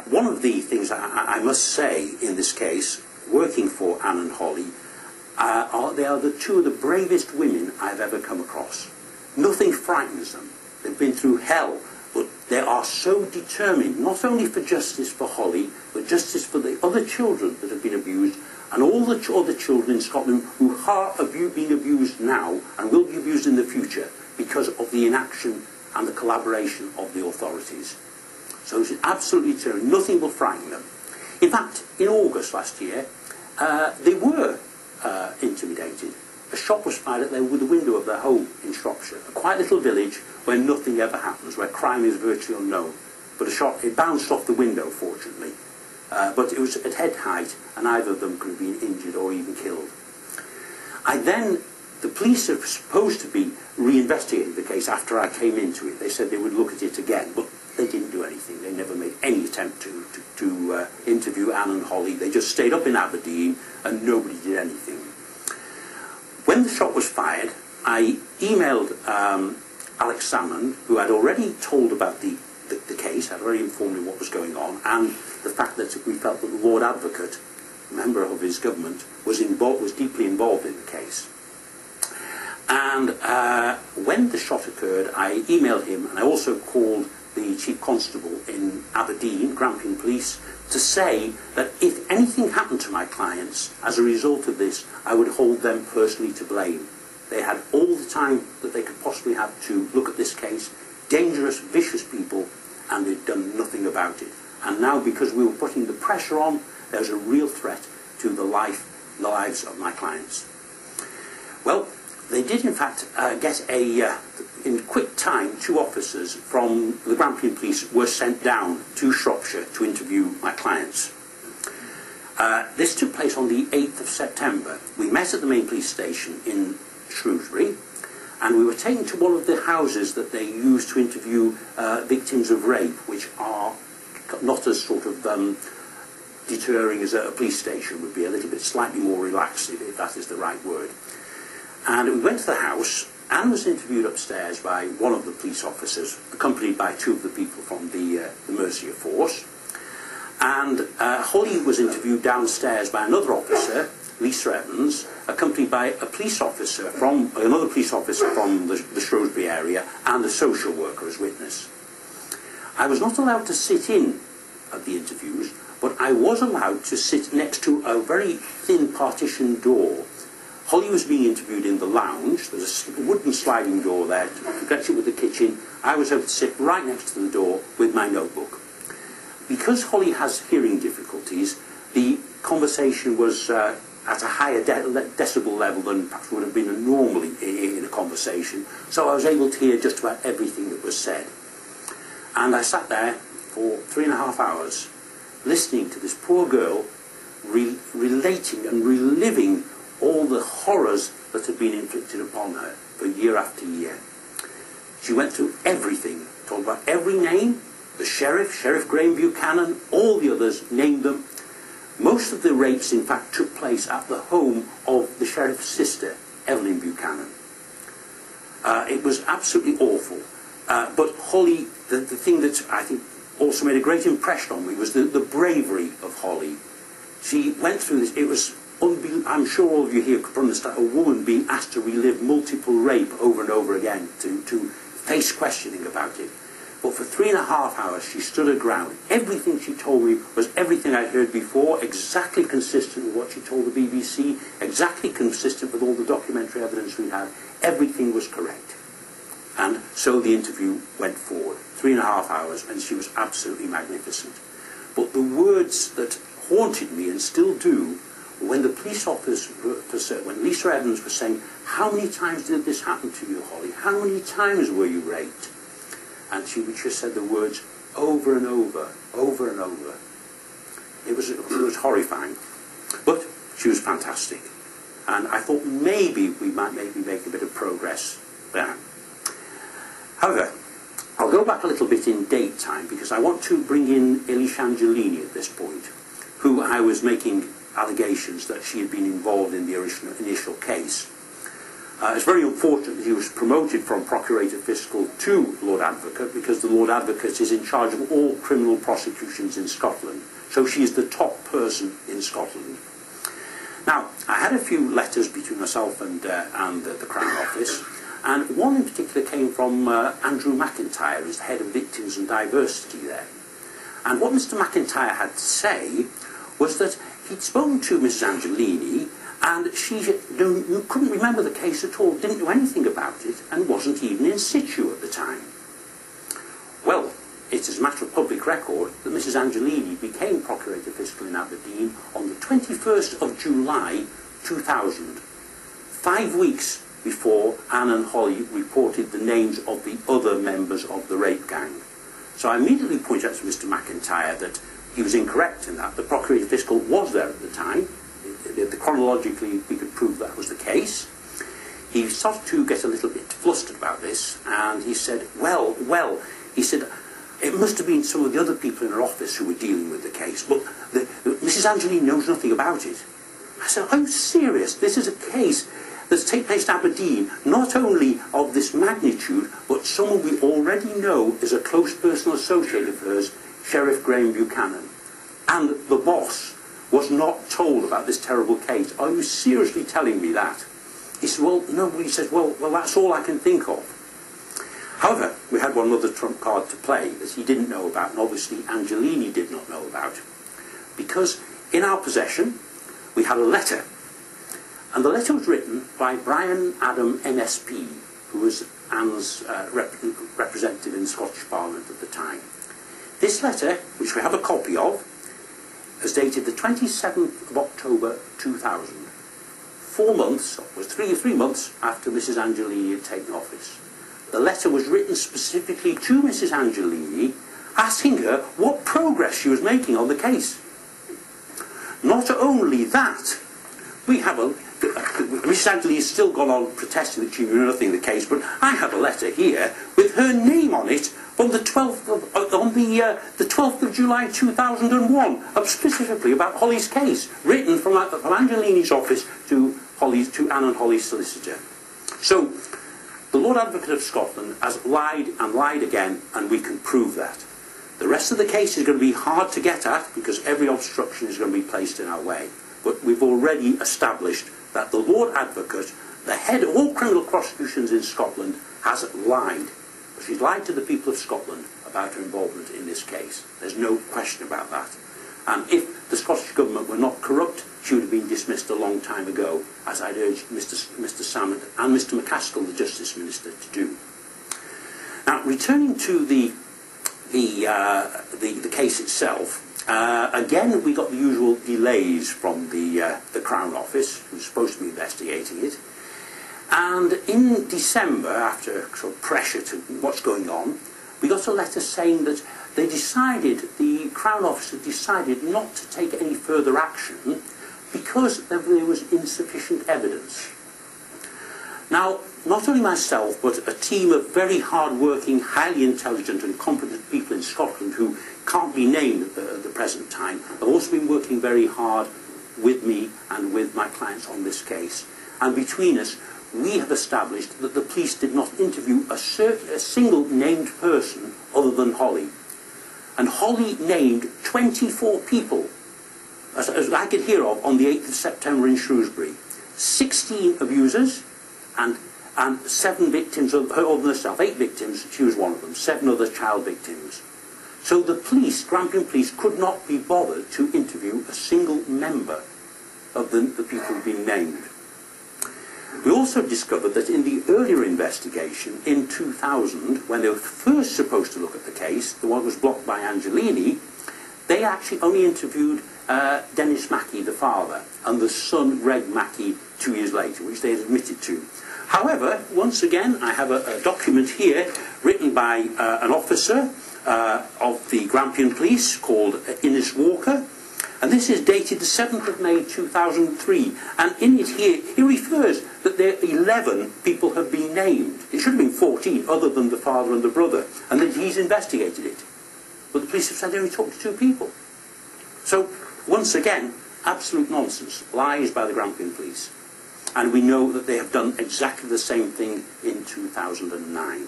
one of the things I must say in this case, working for Anne and Hollie, they are the two of the bravest women I've ever come across. Nothing frightens them. They've been through hell, but they are so determined, not only for justice for Hollie, but justice for the other children that have been abused, and all the other children in Scotland who are being abused now and will be abused in the future because of the inaction and the collaboration of the authorities. So it's absolutely determined. Nothing will frighten them. In fact, in August last year, they were intimidated. A shot was fired at them with the window of their home in Shropshire, a quiet little village where nothing ever happens, where crime is virtually unknown. But it bounced off the window, fortunately. But it was at head height, and either of them could have been injured or even killed. The police are supposed to be reinvestigating the case after I came into it. They said they would look at it again, but they didn't do anything. They never made any attempt to interview Anne and Hollie. They just stayed up in Aberdeen, and nobody did anything. When the shot was fired, I emailed Alex Salmond, who had already told about the case, had already informed me what was going on, and the fact that we felt that the Lord Advocate, a member of his government, was deeply involved in the case. And when the shot occurred, I emailed him, and I also called the Chief Constable in Aberdeen, Grampian Police, to say that if anything happened to my clients as a result of this, I would hold them personally to blame. They had all the time that they could possibly have to look at this case, dangerous, vicious people, and they'd done nothing about it. And now, because we were putting the pressure on, there's a real threat to the lives of my clients. Well, they did in fact get in quick time, 2 officers from the Grampian Police were sent down to Shropshire to interview my clients. This took place on the 8th of September. We met at the main police station in Shrewsbury, and we were taken to one of the houses that they use to interview victims of rape, which are not as sort of deterring as a police station would be, a little bit slightly more relaxed, if that is the right word. And we went to the house. Anne was interviewed upstairs by one of the police officers, accompanied by 2 of the people from the Mercia force. And Hollie was interviewed downstairs by another officer, Lisa Evans, accompanied by a police officer from another police officer from the Shrewsbury area, and a social worker as witness. I was not allowed to sit in at the interviews, but I was allowed to sit next to a very thin partition door. Hollie was being interviewed in the lounge. There's a wooden sliding door there to connect it with the kitchen. I was able to sit right next to the door with my notebook. Because Hollie has hearing difficulties, the conversation was at a higher decibel level than perhaps would have been normally in a conversation, so I was able to hear just about everything that was said. And I sat there for 3.5 hours listening to this poor girl relating and reliving all the horrors that had been inflicted upon her for year after year. She went through everything, talked about every name, the sheriff, Sheriff Graham Buchanan, all the others, named them. Most of the rapes, in fact, took place at the home of the sheriff's sister, Evelyn Buchanan. It was absolutely awful. But Hollie, the thing that I think also made a great impression on me was the bravery of Hollie. She went through this. It was I'm sure all of you here could understand a woman being asked to relive multiple rape over and over again, to face questioning about it. But for 3.5 hours she stood her ground. Everything she told me was everything I'd heard before, exactly consistent with what she told the BBC, exactly consistent with all the documentary evidence we had. Everything was correct. And so the interview went forward. 3.5 hours, and she was absolutely magnificent. But the words that haunted me, and still do, when the police officer, when Lisa Evans was saying, "How many times did this happen to you, Hollie? How many times were you raped?" And she just said the words over and over, over and over. It was horrifying. But she was fantastic. And I thought maybe we might make a bit of progress there. However, I'll go back a little bit in date time, because I want to bring in Elisha Angelini at this point, who I was making allegations that she had been involved in the initial case. It's very unfortunate that he was promoted from Procurator Fiscal to Lord Advocate, because the Lord Advocate is in charge of all criminal prosecutions in Scotland. So she is the top person in Scotland. Now, I had a few letters between myself and the Crown Office, and one in particular came from Andrew McIntyre, who's the head of Victims and Diversity there. And what Mr McIntyre had to say was that he'd spoken to Mrs Angelini, and she couldn't remember the case at all, didn't know anything about it, and wasn't even in situ at the time. Well, it is a matter of public record that Mrs Angelini became Procurator Fiscal in Aberdeen on the 21st of July 2000, 5 weeks before Anne and Hollie reported the names of the other members of the rape gang. So I immediately pointed out to Mr McIntyre that he was incorrect in that. The Procurator Fiscal was there at the time. Chronologically, we could prove that was the case. He started to get a little bit flustered about this, and he said, well, he said, it must have been some of the other people in her office who were dealing with the case, but Mrs Angelini knows nothing about it. I said, are you serious? This is a case that's taken place in Aberdeen, not only of this magnitude, but someone we already know is a close personal associate of hers, Sheriff Graham Buchanan. And the boss was not told about this terrible case. Are you seriously telling me that? He said, well, no. He said, well, that's all I can think of. However, we had one other trump card to play that he didn't know about, and obviously Angelini did not know about. Because in our possession, we had a letter. And the letter was written by Brian Adam MSP, who was Anne's representative in the Scottish Parliament at the time. This letter, which we have a copy of, is dated the 27th of October 2000. 4 months, was three months after Mrs Angelini had taken office. The letter was written specifically to Mrs Angelini, asking her what progress she was making on the case. Not only that, we have Mrs Angelini has still gone on protesting that she knew nothing of the case, but I have a letter here with her name on it from the 12th of July 2001, specifically about Hollie's case, written from Angelini's office to Anne and Hollie's solicitor. So, the Lord Advocate of Scotland has lied and lied again, and we can prove that. The rest of the case is going to be hard to get at, because every obstruction is going to be placed in our way. But we've already established that the Lord Advocate, the head of all criminal prosecutions in Scotland, has lied. She's lied to the people of Scotland about her involvement in this case. There's no question about that. And if the Scottish Government were not corrupt, she would have been dismissed a long time ago, as I'd urged Mr Salmond and Mr MacAskill, the Justice Minister, to do. Now, returning to the case itself, again we got the usual delays from the Crown Office, who's supposed to be investigating it. And in December, after sort of pressure to what's going on, we got a letter saying that the Crown Office had decided not to take any further action because there was insufficient evidence. Now, not only myself, but a team of very hard-working, highly intelligent and competent people in Scotland who can't be named at the present time, have also been working very hard with me and with my clients on this case. And between us, we have established that the police did not interview a single named person other than Hollie. And Hollie named 24 people, as I could hear of, on the 8th of September in Shrewsbury. 16 abusers and 7 victims of her other than herself. 8 victims, she was one of them. 7 other child victims. So the police, Grampian police, could not be bothered to interview a single member of the people who've been named. We also discovered that in the earlier investigation, in 2000, when they were first supposed to look at the case, the one that was blocked by Angelini, they actually only interviewed Dennis Mackey, the father, and the son, Greg Mackey, 2 years later, which they had admitted to. However, once again, I have a document here written by an officer of the Grampian police called Innes Walker, and this is dated the 7th of May 2003, and in it here, he refers that there 11 people have been named. It should have been 14, other than the father and the brother, and that he's investigated it. But the police have said they only talked to 2 people. So, once again, absolute nonsense, lies by the Grampian police. And we know that they have done exactly the same thing in 2009.